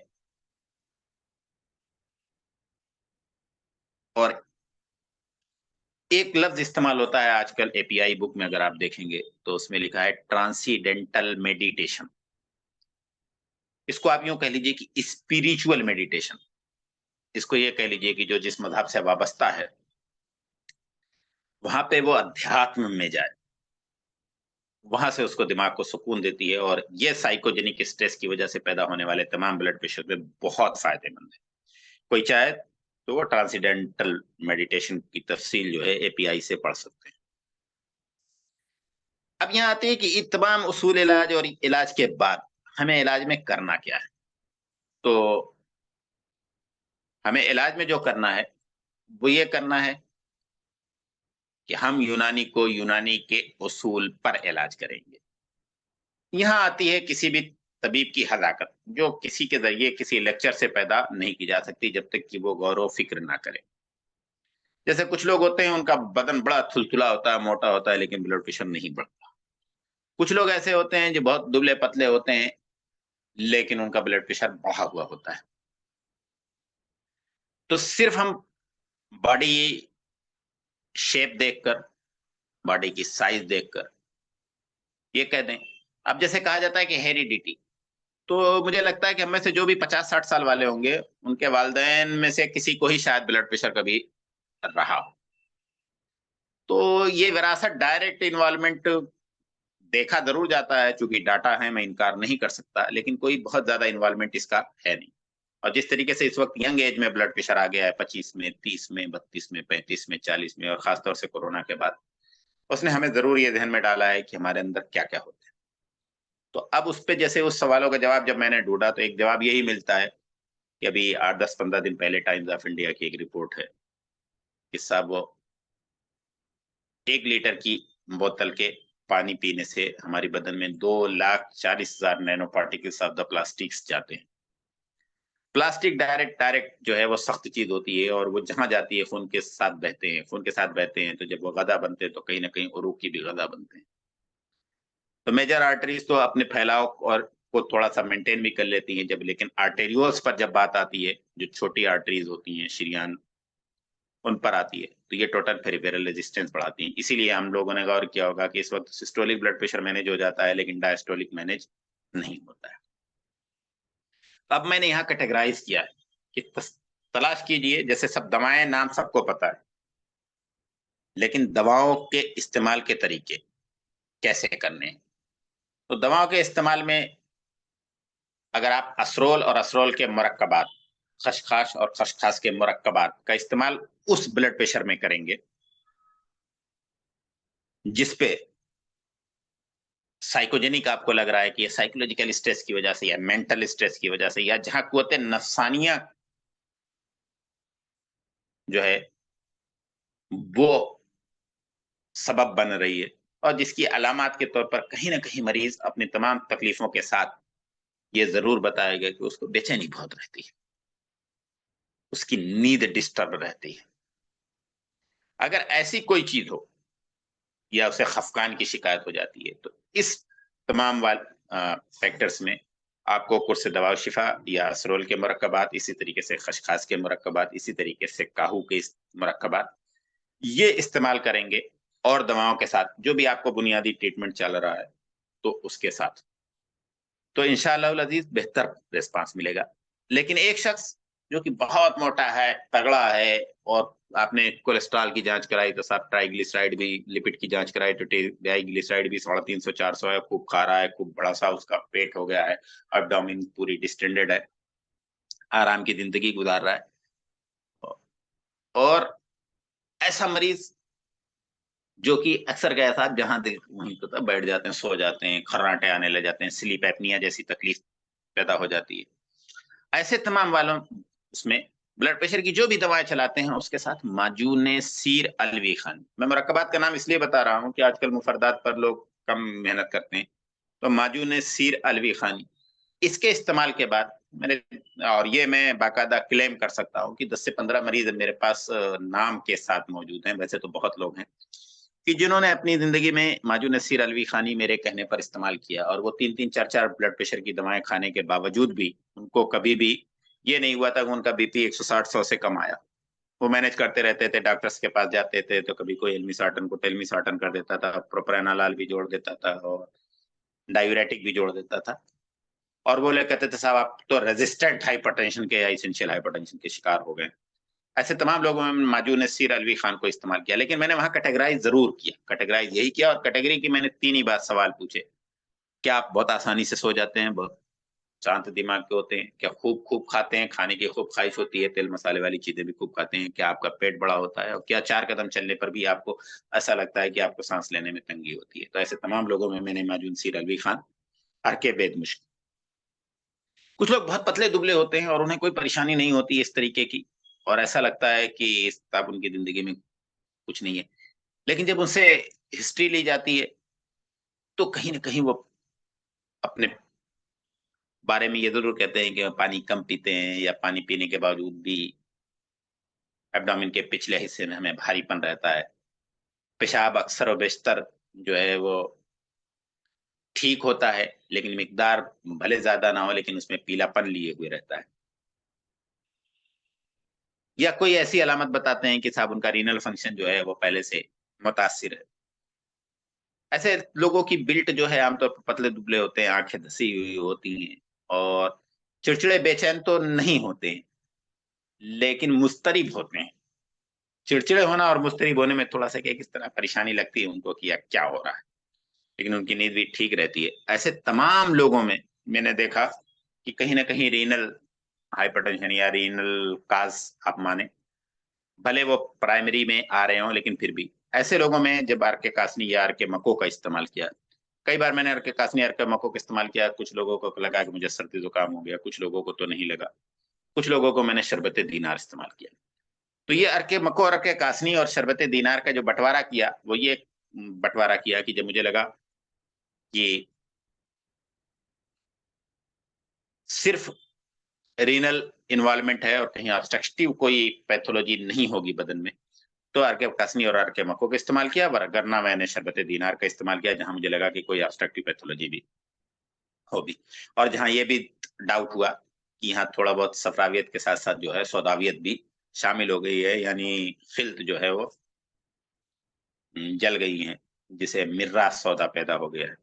और एक लफ्ज इस्तेमाल होता है आजकल एपीआई बुक में, अगर आप देखेंगे तो उसमें लिखा है ट्रांसीडेंटल मेडिटेशन। इसको आप यूं कह लीजिए कि स्पिरिचुअल मेडिटेशन। इसको ये कह लीजिए कि जो जिस मजहब से वाबस्ता है वहां पे वो अध्यात्म में जाए, वहां से उसको दिमाग को सुकून देती है। और ये साइकोजेनिक स्ट्रेस की वजह से पैदा होने वाले तमाम ब्लड प्रेशर में बहुत फायदेमंद है। कोई चाहे तो वो ट्रांसीडेंटल मेडिटेशन की तफसील जो है एपीआई से पढ़ सकते हैं। अब यहाँ आते हैं कि ये तमाम उसूल इलाज और इलाज के बाद हमें इलाज में करना क्या है। तो हमें इलाज में जो करना है वो ये करना है कि हम यूनानी को यूनानी के उसूल पर इलाज करेंगे। यहाँ आती है किसी भी तबीब की हज़ाकत, जो किसी के जरिए किसी लेक्चर से पैदा नहीं की जा सकती जब तक कि वो गौर व फिक्र ना करे। जैसे कुछ लोग होते हैं उनका बदन बड़ा थुलथुला होता है, मोटा होता है, लेकिन ब्लड प्रेशर नहीं बढ़ता। कुछ लोग ऐसे होते हैं जो बहुत दुबले पतले होते हैं लेकिन उनका ब्लड प्रेशर बढ़ा हुआ होता है। तो सिर्फ हम बॉडी शेप देखकर, बॉडी की साइज देखकर ये कह दें। अब जैसे कहा जाता है कि हेरिडिटी, तो मुझे लगता है कि हम में से जो भी 50-60 साल वाले होंगे उनके वालिदैन में से किसी को ही शायद ब्लड प्रेशर कभी रहा हो। तो ये विरासत, डायरेक्ट इन्वॉल्वमेंट देखा जरूर जाता है, चूंकि डाटा है, मैं इनकार नहीं कर सकता, लेकिन कोई बहुत ज्यादा इन्वॉल्वमेंट इसका है नहीं। और जिस तरीके से इस वक्त यंग एज में ब्लड प्रेशर आ गया है, 25 में, 30 में, 32 में, 35 में, 40 में, और खासतौर से कोरोना के बाद, उसने हमें जरूर ये ध्यान में डाला है कि हमारे अंदर क्या क्या होता है। तो अब उस पे जैसे उस सवालों का जवाब जब मैंने ढूंढा तो एक जवाब यही मिलता है कि अभी 8-10-15 दिन पहले टाइम्स ऑफ इंडिया की एक रिपोर्ट है कि साहब वो 1 लीटर की बोतल के पानी पीने से हमारी बदन में 2,40,000 nano particles of the plastics जाते हैं। प्लास्टिक डायरेक्ट जो है वो सख्त चीज होती है और वो जहां जाती है खून के साथ बहते हैं, खून के साथ बहते हैं, तो जब वो गदा बनते हैं तो कहीं ना कहीं उरूक की भी गदा बनते हैं। तो मेजर आर्टरीज तो अपने फैलाव और को थोड़ा सा मेंटेन भी कर लेती हैं जब, लेकिन आर्टेरियोल्स पर जब बात आती है, जो छोटी आर्टरीज होती हैं, शरीयान, उन पर आती है, तो ये टोटल पेरिफेरल रेजिस्टेंस बढ़ाती है। इसीलिए हम लोगों ने गौर किया होगा कि इस वक्त सिस्टोलिक ब्लड प्रेशर मैनेज हो जाता है लेकिन डायस्टोलिक मैनेज नहीं होता है। अब मैंने यहाँ कैटेगराइज किया है कि तलाश कीजिए, जैसे सब दवाएं नाम सबको पता है, लेकिन दवाओं के इस्तेमाल के तरीके कैसे करने हैं। तो दवाओं के इस्तेमाल में अगर आप असरोल और असरोल के मुरक्कबात, खसखास और खसखास के मुरक्कबात का इस्तेमाल उस ब्लड प्रेशर में करेंगे जिसपे साइकोजेनिक आपको लग रहा है कि ये साइकोलॉजिकल स्ट्रेस की वजह से या मेंटल स्ट्रेस की वजह से, या जहां कुव्वत नफसानिया जो है वो सबब बन रही है, और जिसकी अलामात के तौर पर कहीं ना कहीं मरीज अपनी तमाम तकलीफों के साथ ये जरूर बताएगा कि उसको बेचैनी बहुत रहती है, उसकी नींद डिस्टर्ब रहती है। अगर ऐसी कोई चीज हो या उसे खफकान की शिकायत हो जाती है, तो इस तमाम फैक्टर्स में आपको कुर्स दवा शिफा या असरोल के मुरक्कबात, इसी तरीके से खसखास के मुरक्कबात, इसी तरीके से काहू के मुरक्कबात, ये इस्तेमाल करेंगे। और दवाओं के साथ जो भी आपको बुनियादी ट्रीटमेंट चल रहा है तो उसके साथ, तो इंशाअल्लाह अजीज बेहतर रिस्पांस मिलेगा। लेकिन एक शख्स जो कि बहुत मोटा है, तगड़ा है, और आपने कोलेस्ट्रॉल की जांच कराई तो साहब ट्राइग्लिसराइड भी, लिपिड की जांच कराई तो ट्राइग्लिसराइड भी 350-400 है, खूब खा रहा है, खूब बड़ा सा उसका पेट हो गया है, एब्डोमेन पूरी डिस्टेंडेड है, आराम की जिंदगी गुजार रहा है। और ऐसा मरीज जो कि अक्सर गया साहब जहां दिल वहीं तो बैठ जाते हैं, सो जाते हैं, खर्राटे आने लग जाते हैं, स्लीप एपनिया जैसी तकलीफ पैदा हो जाती है। ऐसे तमाम वालों उसमें ब्लड प्रेशर की जो भी दवाएं चलाते हैं उसके साथ माजून सीर अलवी खानी, मैं मुरक्कबात का नाम इसलिए बता रहा हूं कि आजकल मुफरदात पर लोग कम मेहनत करते हैं, तो माजून सीर अलवी खानी, इसके इस्तेमाल के बाद मेरे, और ये मैं बाकायदा क्लेम कर सकता हूँ कि 10 से 15 मरीज मेरे पास नाम के साथ मौजूद हैं, वैसे तो बहुत लोग हैं, कि जिन्होंने अपनी जिंदगी में माजून नसीर अलवी खानी मेरे कहने पर इस्तेमाल किया, और वो 3-3, 4-4 ब्लड प्रेशर की दवाएं खाने के बावजूद भी उनको कभी भी ये नहीं हुआ था कि उनका बीपी 160-100 से कम आया। वो मैनेज करते रहते थे, डॉक्टर्स के पास जाते थे तो कभी कोई एल्मिसार्टन को टेल्मिसार्टन कर देता था, प्रोप्रानालॉल भी जोड़ देता था और डायूरेटिक भी जोड़ देता था, और वो लोग कहते थे साहब आप तो रेजिस्टेंट हाइपरटेंशन के या एसेंशियल हाइपरटेंशन के शिकार हो गए। ऐसे तमाम लोगों में माजून नसीर अलवी खान को इस्तेमाल किया, लेकिन मैंने वहां कैटेगराइज जरूर किया, कैटेगराइज यही किया, और कैटेगरी की मैंने 3 ही बार सवाल पूछे। क्या आप बहुत आसानी से सो जाते हैं, बहुत शांत दिमाग के होते हैं, क्या खूब खूब खाते हैं, खाने की खूब ख्वाहिश होती है, तेल मसाले वाली चीजें भी खूब खाते हैं, क्या आपका पेट बड़ा होता है, और क्या 4 कदम चलने पर भी आपको ऐसा लगता है कि आपको सांस लेने में तंगी होती है। तो ऐसे तमाम लोगों में मैंने माजून नसीर अलवी खान, अरके बेद मुश्किल। कुछ लोग बहुत पतले दुबले होते हैं और उन्हें कोई परेशानी नहीं होती इस तरीके की, और ऐसा लगता है कि अब उनकी जिंदगी में कुछ नहीं है, लेकिन जब उनसे हिस्ट्री ली जाती है तो कहीं ना कहीं वो अपने बारे में ये जरूर कहते हैं कि पानी कम पीते हैं, या पानी पीने के बावजूद भी एब्डोमेन के पिछले हिस्से में हमें भारीपन रहता है, पेशाब अक्सर और बेशतर जो है वो ठीक होता है, लेकिन मिकदार भले ज्यादा ना हो लेकिन उसमें पीलापन लिए हुए रहता है, या कोई ऐसी अलामत बताते हैं कि साहब उनका रीनल फंक्शन जो है वो पहले से मुतासिर है। ऐसे लोगों की बिल्ट जो है आमतौर पर पतले दुबले होते हैं, आंखें धसी हुई होती हैं, और चिड़चिड़े बेचैन तो नहीं होते हैं, लेकिन मुस्तरिब होते हैं। चिड़चिड़े होना और मुस्तरिब होने में थोड़ा सा क्या किस तरह परेशानी लगती है उनको कि यार क्या हो रहा है, लेकिन उनकी नींद भी ठीक रहती है। ऐसे तमाम लोगों में मैंने देखा कि कहीं ना कहीं रीनल हाइपरटेंशन या रीनल काज आप माने, भले वो प्राइमरी में आ रहे हों, लेकिन फिर भी ऐसे लोगों में जब आर के कासनी या आर के मको का इस्तेमाल किया, कई बार मैंने आर के कासनी आर के मको का इस्तेमाल किया, कुछ लोगों को लगा कि मुझे सर्दी जुकाम हो गया, कुछ लोगों को तो नहीं लगा, कुछ लोगों को मैंने शरबत दीनार इस्तेमाल किया। तो ये अरके मको और अरके कासनी और शरबत दीनार का जो बंटवारा किया, वो ये बंटवारा किया कि जब मुझे लगा कि सिर्फ रीनल इन्वॉल्वमेंट है और कहीं ऑब्स्ट्रक्टिव कोई पैथोलॉजी नहीं होगी बदन में, तो आरके कासनी और आरके मको का इस्तेमाल किया, वरना मैंने शरबत दीनार का इस्तेमाल किया जहां मुझे लगा कि कोई ऑब्स्ट्रक्टिव पैथोलॉजी भी होगी, और जहां ये भी डाउट हुआ कि यहाँ थोड़ा बहुत सफरावियत के साथ साथ जो है सौदावियत भी शामिल हो गई है, यानी फिल्त जो है वो जल गई है, जिसे मिर्रा सौदा पैदा हो गया है।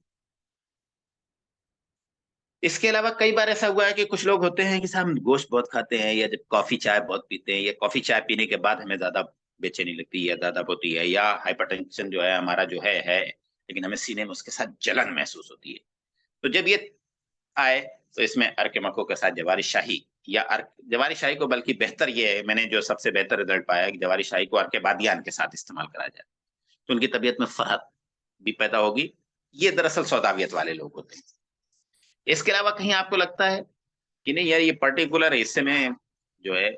इसके अलावा कई बार ऐसा हुआ है कि कुछ लोग होते हैं कि साहब गोश्त बहुत खाते हैं, या जब कॉफी चाय बहुत पीते हैं, या कॉफी चाय पीने के बाद हमें ज्यादा बेचैनी लगती है, ज्यादा होती है, या हाइपरटेंशन जो है हमारा जो है लेकिन हमें सीने में उसके साथ जलन महसूस होती है। तो जब ये आए तो इसमें अर्के मको के साथ जवारी शाही, या जवारी शाही को बल्कि बेहतर ये है, मैंने जो सबसे बेहतर रिजल्ट पाया है कि जवारी शाही को अर्के बादियान के साथ इस्तेमाल कराया जाए तो उनकी तबीयत में फर्क भी पैदा होगी। ये दरअसल सौदावियत वाले लोग होते हैं। इसके अलावा कहीं आपको लगता है कि नहीं यार ये पर्टिकुलर हिस्से में जो है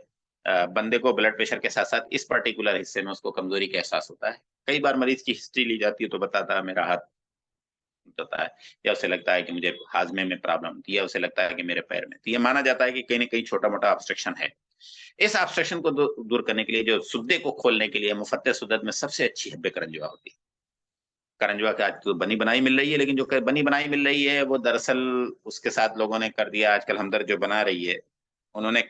बंदे को ब्लड प्रेशर के साथ साथ इस पर्टिकुलर हिस्से में उसको कमजोरी का एहसास होता है। कई बार मरीज की हिस्ट्री ली जाती है तो बताता है मेरा हाथ होता है, या उसे लगता है कि मुझे हाजमे में प्रॉब्लम होती है, उसे लगता है कि मेरे पैर में, तो ये माना जाता है कि कहीं ना कहीं छोटा मोटा ऑब्स्ट्रक्शन है। इस ऑब्स्ट्रक्शन को दूर करने के लिए, जो सुद्दे को खोलने के लिए मुफत्ते सुद्दत में सबसे अच्छी हब्बे करंजुआ होती है। करंजुआ की आज तो बनी बनाई मिल रही है, लेकिन जो बनी बनाई मिल रही है वो दरअसल उसके साथ लोगों ने कर दिया, आजकल हमदर्द जो बना रही है उन्होंने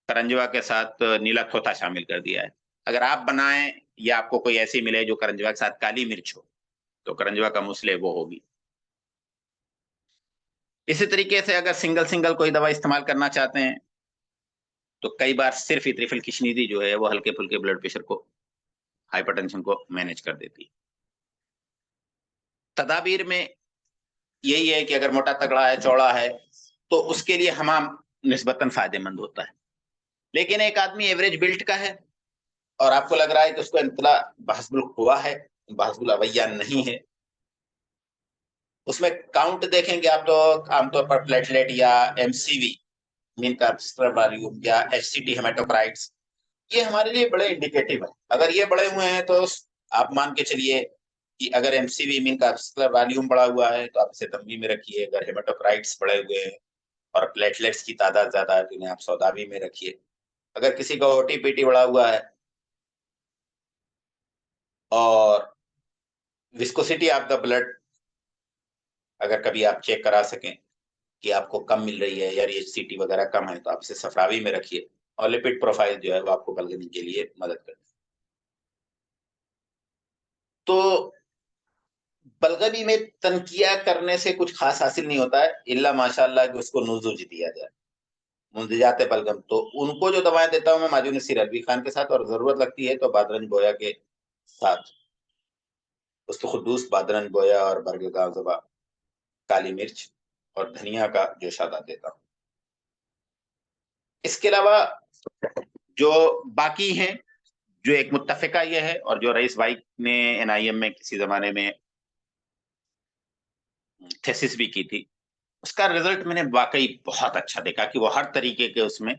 करंजुआ के साथ नीला खोता शामिल कर दिया है। अगर आप बनाएं या आपको कोई ऐसी मिले जो करंजुआ के साथ काली मिर्च हो, तो करंजुआ का मुसले वो होगी। इसी तरीके से अगर सिंगल सिंगल कोई दवा इस्तेमाल करना चाहते हैं तो कई बार सिर्फ इत्रिफिल किशनीदी जो है वो हल्के फुल्के ब्लड प्रेशर को, हाइपरटेंशन को मैनेज कर देती है। तदाबीर में यही है कि अगर मोटा तगड़ा है, चौड़ा है, तो उसके लिए हमाम निस्बतन फायदेमंद होता है। लेकिन एक आदमी एवरेज बिल्ट का है और आपको लग रहा है कि उसको इंतला बहसबुल हुआ है, बहसबुल अवैया नहीं है, उसमें काउंट देखेंगे आप तो आमतौर पर प्लेटलेट या एमसीवी मीन कार्बोस्टर वॉल्यूम या एचसीटी हेमेटोक्राइट्स, ये हमारे लिए बड़े इंडिकेटिव है। अगर ये बड़े हुए हैं तो आप मान के चलिए कि अगर एमसीवी मीन कार्बोस्टर वॉल्यूम बढ़ा हुआ है तो आप इसे तंबी में रखिए। अगर हेमेटोक्राइट्स बढ़े हुए हैं और प्लेटलेट्स की तादाद ज्यादा है तो इन्हें आप सौदावी में रखिए। अगर किसी का ओटीपीटी बढ़ा हुआ है और विस्कोसिटी ऑफ द ब्लड अगर कभी आप चेक करा सकें कि आपको कम मिल रही है या एचसीटी वगैरह कम है तो आप इसे सफरावी में रखिए। और लिपिड प्रोफाइल जो है वो आपको बलगनी के लिए मदद करती है। तो बलगनी में तनकिया करने से कुछ खास हासिल नहीं होता है, इल्ला माशाअल्लाह कि उसको नूजुज दिया जाए, मुंजिजात बलगम। तो उनको जो दवाएं देता हूँ मैं माजून नसीर अलवी खान के साथ, और जरूरत लगती है तो बादरन बोया के साथ उस्तुखुद्दूस, बादरन बोया और बरग गाज़बा, काली मिर्च और धनिया का जोशादा देता हूँ। इसके अलावा जो बाकी हैं, जो एक मुत्तफिका ये है और जो रईस भाई ने एनआईएम में किसी जमाने में थेसिस भी की थी, उसका रिजल्ट मैंने वाकई बहुत अच्छा देखा कि वो हर तरीके के उसमें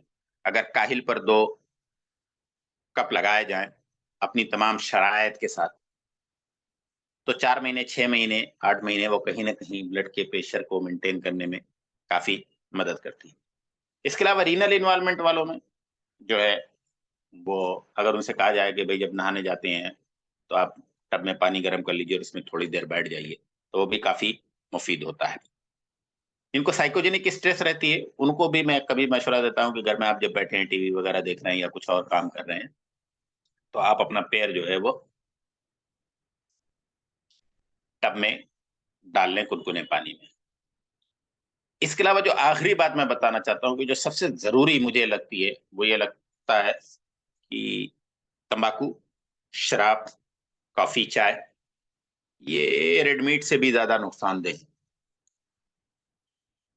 अगर काहिल पर 2 कप लगाए जाएं अपनी तमाम शरायत के साथ, तो 4 महीने, 6 महीने, 8 महीने वो कहीं ना कहीं ब्लड के प्रेशर को मेंटेन करने में काफी मदद करती है। इसके अलावा रीनल इन्वॉल्वमेंट वालों में जो है वो अगर उनसे कहा जाए कि भाई जब नहाने जाते हैं तो आप टब में पानी गर्म कर लीजिए और इसमें थोड़ी देर बैठ जाइए, तो वो भी काफी मुफीद होता है। जिनको साइकोजेनिक स्ट्रेस रहती है उनको भी मैं कभी मशवरा देता हूँ कि घर में आप जब बैठे हैं टीवी वगैरह देख रहे हैं या कुछ और काम कर रहे हैं तो आप अपना पैर जो है वो टब में डाल लें कुनकुने पानी में। इसके अलावा जो आखिरी बात मैं बताना चाहता हूँ कि जो सबसे जरूरी मुझे लगती है वो ये लगता है कि तंबाकू, शराब, कॉफी, चाय ये रेड मीट से भी ज्यादा नुकसानदेह है।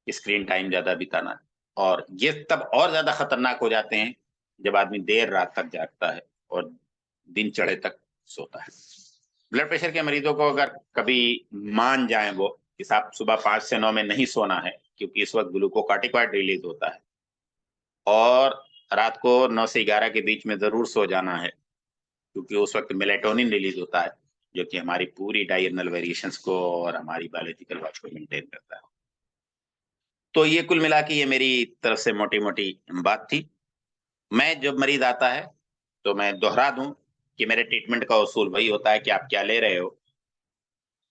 स्क्रीन टाइम ज्यादा बिताना, और ये तब और ज्यादा खतरनाक हो जाते हैं जब आदमी देर रात तक जागता है और दिन चढ़े तक सोता है। ब्लड प्रेशर के मरीजों को अगर कभी मान जाए वो कि साहब सुबह 5 से 9 में नहीं सोना है क्योंकि इस वक्त ग्लूकोकार्टिकॉइड रिलीज होता है, और रात को 9 से 11 के बीच में जरूर सो जाना है क्योंकि उस वक्त मेलेटोनिन रिलीज होता है जो कि हमारी पूरी डायर्नल वेरिएशंस को और हमारी बायोलॉजिकल वॉच को मेंटेन करता है। तो ये कुल मिला के ये मेरी तरफ से मोटी मोटी बात थी। मैं जब मरीज आता है तो मैं दोहरा दूं कि मेरे ट्रीटमेंट का उसूल वही होता है कि आप क्या ले रहे हो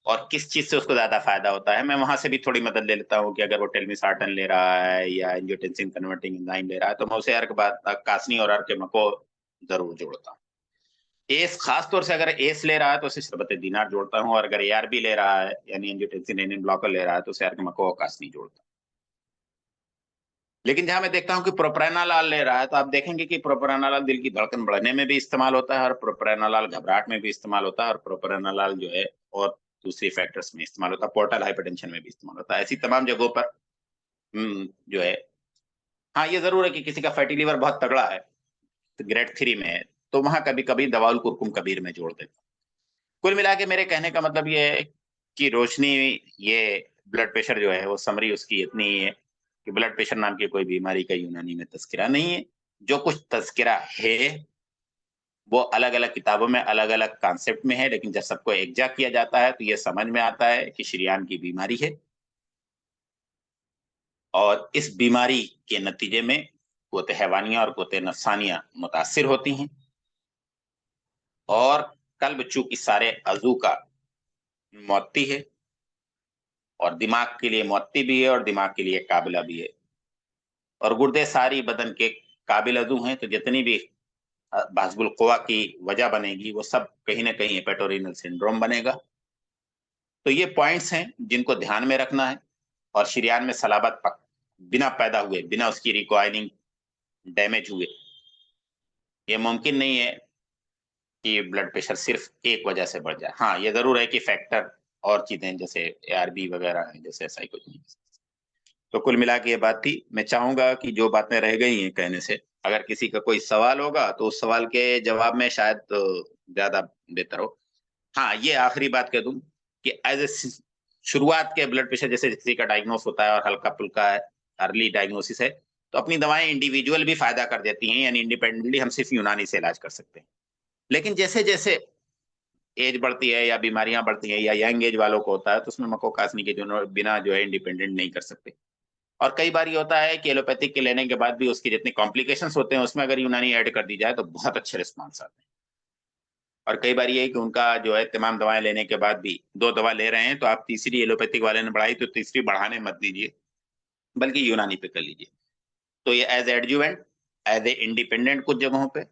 और किस चीज से उसको ज्यादा फायदा होता है। मैं वहां से भी थोड़ी मदद ले लेता हूँ कि अगर वो टेलमिसार्टन ले रहा है या एंजियोटेंसिन कन्वर्टिंग एंजाइम ले रहा है तो मैं उसे अर्क कासनी और अर्क को जरूर जोड़ता हूँ। एस खास तौर से अगर एस ले रहा है तो उसे शरबत दीनार जोड़ता हूँ, और अगर एआरबी ले रहा है यानी एंजियोटेंसिन रेनिन ब्लॉकर ले रहा है तो उसे अर्क और कासनी जोड़ता हूँ। लेकिन जहां मैं देखता हूँ कि प्रोप्रानालॉल ले रहा है तो आप देखेंगे कि प्रोप्रानालॉल दिल की धड़कन बढ़ने में भी इस्तेमाल होता है और प्रोप्रानालॉल घबराहट में भी इस्तेमाल होता है और प्रोप्रानालॉल जो है और दूसरी फैक्टर्स में इस्तेमाल होता है, पोर्टल हाइपरटेंशन में भी इस्तेमाल होता है। ऐसी तमाम जगहों पर जो है, हाँ ये जरूर है कि किसी का फैटी लीवर बहुत तगड़ा है तो ग्रेड 3 में है तो वहां कभी कभी दवाउल कुरकुम कबीर में जोड़ देता। कुल मिला के मेरे कहने का मतलब ये है कि रोशनी, ये ब्लड प्रेशर जो है वो समरी उसकी इतनी ही है कि ब्लड प्रेशर नाम की कोई बीमारी का यूनानी में तस्करा नहीं है। जो कुछ तस्करा है वो अलग अलग किताबों में अलग अलग कॉन्सेप्ट में है, लेकिन जब सबको एकजा किया जाता है तो ये समझ में आता है कि शरीयान की बीमारी है और इस बीमारी के नतीजे में कुव्वत हैवानिया और कुव्वत नफ्सानिया मुतासिर होती हैं, और कल्ब चूंकि सारे अजू का मौती है और दिमाग के लिए मौती भी है और दिमाग के लिए काबिला भी है, और गुर्दे सारी बदन के काबिल अजू हैं, तो जितनी भी बाज़ुल क़ुवा की वजह बनेगी वो सब कहीं ना कहीं हेपेटोरेनल सिंड्रोम बनेगा। तो ये पॉइंट्स हैं जिनको ध्यान में रखना है, और शरीयान में सलाबत बिना पैदा हुए, बिना उसकी रिकॉइलिंग डैमेज हुए ये मुमकिन नहीं है कि ब्लड प्रेशर सिर्फ एक वजह से बढ़ जाए। हाँ ये जरूर है कि फैक्टर और चीजें जैसे एआरबी वगैरह हैं, जैसे साइकोजेनिक। तो कुल मिला के ये बात थी। मैं चाहूंगा कि जो बातें रह गई हैं कहने से, अगर किसी का कोई सवाल होगा तो उस सवाल के जवाब में शायद ज्यादा बेहतर हो। हाँ ये आखिरी बात कह दूं कि एज ए शुरुआत के ब्लड प्रेशर जैसे किसी का डायग्नोस होता है और हल्का फुल्का है, अर्ली डायग्नोसिस है, तो अपनी दवाएं इंडिविजुअल भी फायदा कर देती हैं, यानी इंडिपेंडेंटली हम सिर्फ यूनानी से इलाज कर सकते हैं। लेकिन जैसे जैसे एज बढ़ती है या बीमारियां बढ़ती हैं या यंग एज वालों को होता है तो उसमें मको कासनी के जो बिना जो है इंडिपेंडेंट नहीं कर सकते। और कई बार ये होता है कि एलोपैथिक के लेने के बाद भी उसके जितने कॉम्प्लिकेशंस होते हैं उसमें अगर यूनानी ऐड कर दी जाए तो बहुत अच्छे रिस्पॉन्स आते हैं। और कई बार ये है कि उनका जो है तमाम दवाएं लेने के बाद भी 2 दवा ले रहे हैं तो आप तीसरी एलोपैथिक वाले ने बढ़ाई तो तीसरी बढ़ाने मत दीजिए, बल्कि यूनानी पे कर लीजिए। तो ये as adjuvant, as a independent कुछ जगहों पे,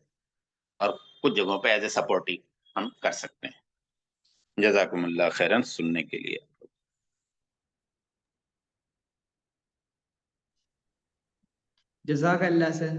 और कुछ जगहों पे एज ए सपोर्टिव हम कर सकते हैं। जज़ाकुमुल्लाह खैरन सुनने के लिए। जज़ाकल्लाह सर।